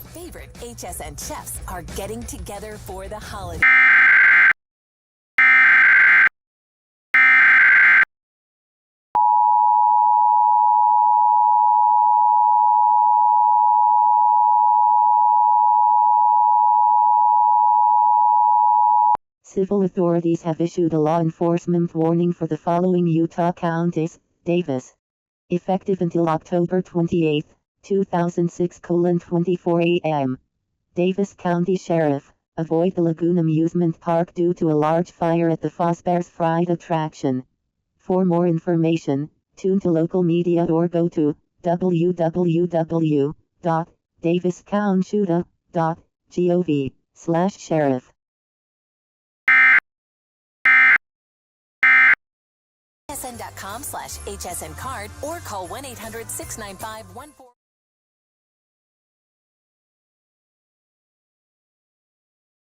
favorite HSN chefs are getting together for the holiday. Civil authorities have issued a law enforcement warning for the following Utah counties: Davis. Effective until October 28, 2006 24 a.m. Davis County Sheriff, avoid the Lagoon Amusement Park due to a large fire at the Fazbear's Fright attraction. For more information, tune to local media or go to www.daviscounty.gov/sheriff. HSN.com/HSN card or call 1-800-695-14.